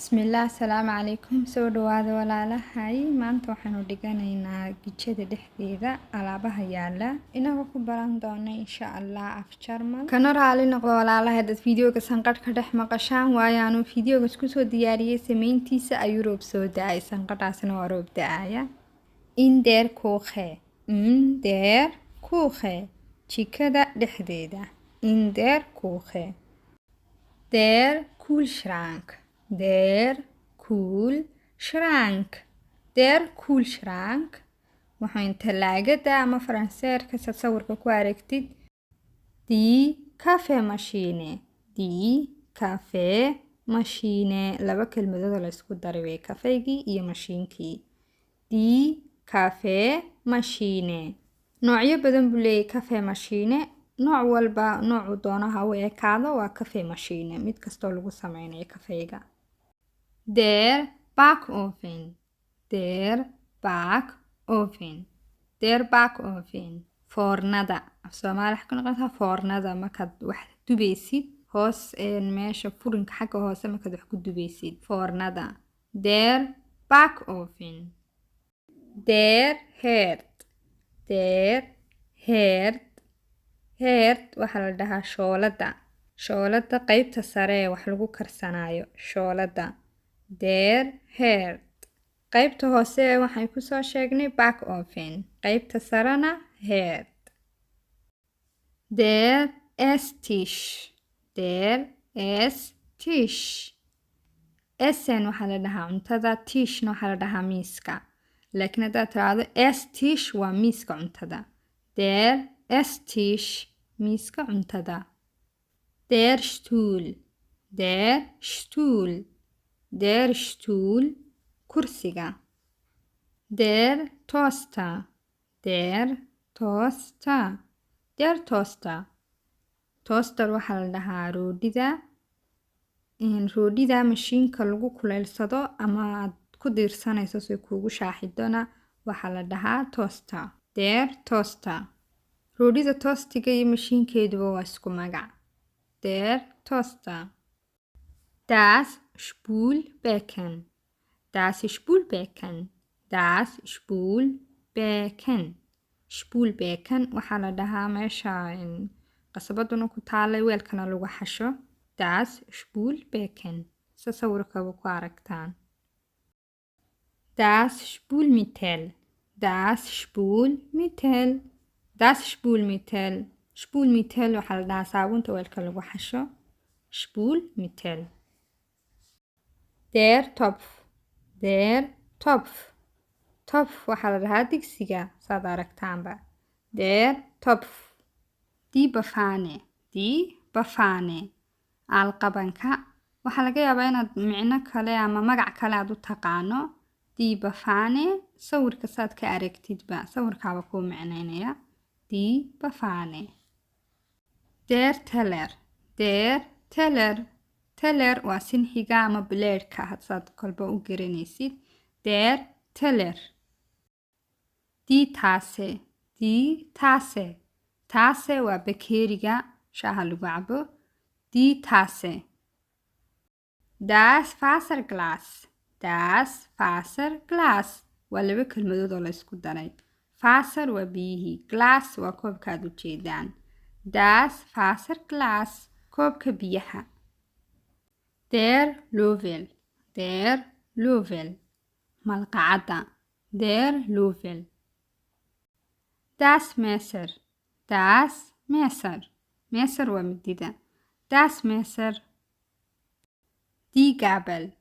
Bismillah, Assalamu alaikum. Soo dhawaada walaalahay. Maanta waxaanu dhiganaynaa gijada dhexdeeda alaabaha yaala. Inagoo ku baran doona insha Allah af Jarmal. Kana raali noqdo walaalahay dad videoga sanqadh ka dhex maqashaan waayaanu videoga isku soo diyaariyay sameyntiisa ayuu roob soo da'ay sanqadhaasna waa roob da'aya. In der Kuche. Jikada dhexdeeda. In der Kuche. Der Kühlschrank. Der Kühlschrank. Der Kühlschrank waxaan talaagada ama faranseerka sawirka ku aragtid. Die Kaffeemaschine. Die Kaffeemaschine laba kelmadood la isku daray way kafeygii iyo mashiinkii. Die Kaffeemaschine noocyo badan buu leeyahay Kaffeemaschine. nooc walba noocu doonaha u ekaado waa Kaffeemaschine mid kastoo lagu sameynayo kafeega. Der Backofen. Der Backofen. Der Backofen. Foornada. Af Soomaali waxa ku noqonaysaa foornada markaad wax dubaysid hoos meesha furinka xagga hoose markaad wax ku dubaysid foornada. Der Backofen. Der Herd. Der Herd. Herd waxa la dhahaa shoolada. Shoolada qaybta sare ee wax lagu karsanayo shoolada. Der Herd. qaybta hoose waxaan ku soo sheegnay Backofen. qaybta sarena Herd. Der Esstisch. Der Esstisch. Essen waxa la dhahaa cuntada, tischna waxa la dhahaa miiska. laakiin haddaad tiraahdo Esstisch waa miiska cuntada. Der Esstisch miiska cuntada. Der Stuhl. Der Stuhl. Der Stuhl kursiga. Der Toaster. Der Toaster. Der Toaster. Toaster waxa la dhahaa roodhida. roodhida mashiinka lagu kuleylsado ama aad ku diirsanayso si kuugu shaaxidona waxa la dhahaa toaster. Der Toaster. roodhida toostiga iyo mashiinkeeduba waa isku magac. Der Toaster. Das Spülbecken. Das Spülbecken. Das Spülbecken. Spülbecken waxa la dhahaa meesha qasabaduna ku taalay weelkana lagu xasho. Das Spülbecken. sawirkaba ku aragtaan. Das Spülmittel. Das Spülmittel. Das Spülmittel. Spülmittel waxa la dhahaa saabuunta weelka lagu xasho. Spülmittel. Der Topf. Der Topf. Topf waxa la dhahaa digsiga saad aragtaanba. Der Topf. Die Bafane. Die Bafane. Alqabanka waxa laga yaabaa inaad micno kale ama magac kale aad u taqaano. Die Bafane sawirka saad ka aragtidba sawirkaaba ku micnaynaya. Die Bafane. Der Teller. Der Teller. Teller waa sinxiga ama bileedhka hadsaad kolba u garanaysid. Der Teller. Die Tasse. Die Tasse. Tasse waa bakeeriga shaaha lagu cabo. Die Tasse. Das Wasserglas. Das Wasserglas waa laba kelmadood oo la isku daray. Wasser waa biyihii. Glass waa koobka aad u jeedaan. Das Wasserglas koobka biyaha. Der Löffel. Der Löffel. malqacada. Der Löffel. Das Messer. Das Messer. Messer waa midida. Das Messer. Die Gabel.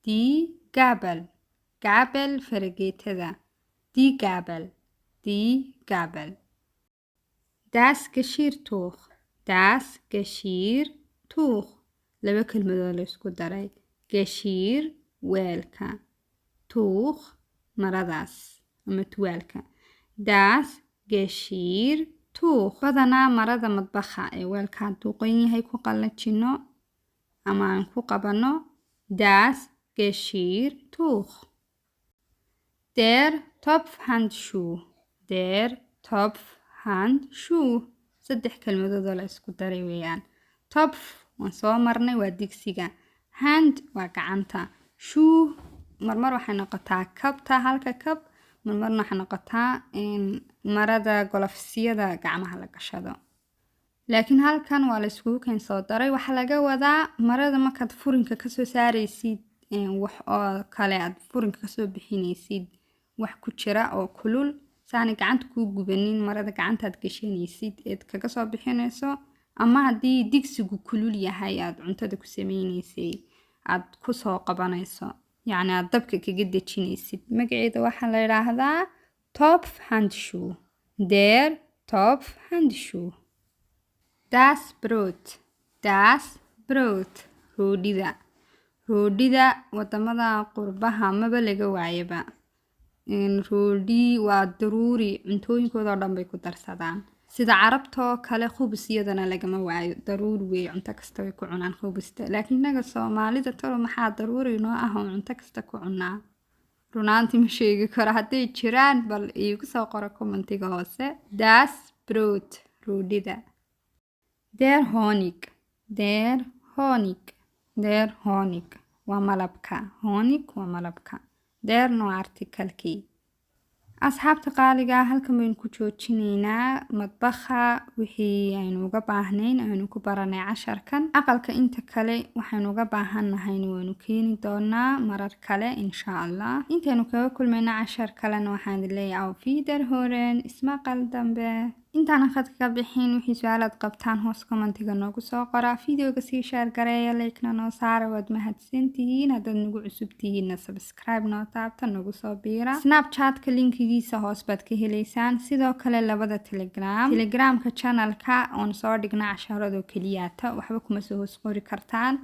Die Gabel. Gabel farageetada. Die Gabel. Die Gabel. Das Geschirrtuch. Das Geschirrtuch. laba kelmadood la isku daray. Geschirr weelka. Tuch maradaas ama tuwaalka. Das Geschirrtuch. badanaa marada madbaxa ee weelka hadduu qoyan yahay ku qallajino ama aan ku qabano. Das Geschirrtuch. Der Topfhandschuh. Der Topfhandschuh. saddex kelmadood oo la isku daray weeyaan. Topf waan soo marnay waa digsiga. Hand waa gacanta. shuu marmar waxay noqotaa kabta halka kab marmarna waxay noqotaa marada golofsiyada gacmaha la gashado laakiin halkan waa la iskugu keen soo daray waxaa laga wadaa marada markaad furinka kasoo saaraysid wax oo kale aad furinka kasoo bixinaysid wax ku jira oo kulul saani gacanta kuu gubanin marada gacantaad gashanaysid eed kaga soo bixinayso ama haddii digsigu kulul yahay aad cuntada ku sameynaysay aad kusoo qabanayso yacni aad dabka kaga dejinaysid magaceeda waxaa la yidhaahdaa Topfhandschuh der Topfhandschuh das Brot roodhida wadamada qurbaha maba laga waayaba roodhi waa daruuri cuntooyinkooda oo dhan bay ku darsadaan sida carabtoo kale khubsiyadana lagama waayo daruuri wey cunto kasta way ku cunaan khubsta laakiin inaga soomaalida talo maxaa daruuri noo ah oo cunto kasta ku cunaa runaantii ma sheegi karo hadday jiraan bal iigu soo qoro commentiga hoose das Brot roodhida der Honig waa malabka Honig waa malabka deerna waa artikalkii asxaabta qaaliga halkan baynu ku joojinaynaa madbaxa wixii aynu uga baahnayn aynu ku baranay casharkan aqalka inta kale waxaynu uga baahannahay waynu keeni doonaa marar kale insha allah intaynu kaga kulmayna cashar kalena waxaan leeyahay auf Wiederhören ismaqal dambe intaan khadka ka bixin wixii su'aalaad qabtaan hoos commentiga noogu soo qora videoga sii share gareeya like-na noo saara waad mahadsantihiin haddaad nagu cusub tihiinna subscribe noo taabta nagu soo biira snapchat-ka linkigiisa hoos baad ka helaysaan sidoo kale labada telegramka channelka oon soo dhigna casharado keliyaata waxba kuma soo hoos qori kartaan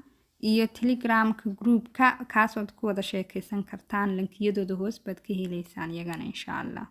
iyo telegramka groupka kaasood ku wada sheekaysan kartaan linkiyadooda hoos baad ka helaysaan iyagana insha allah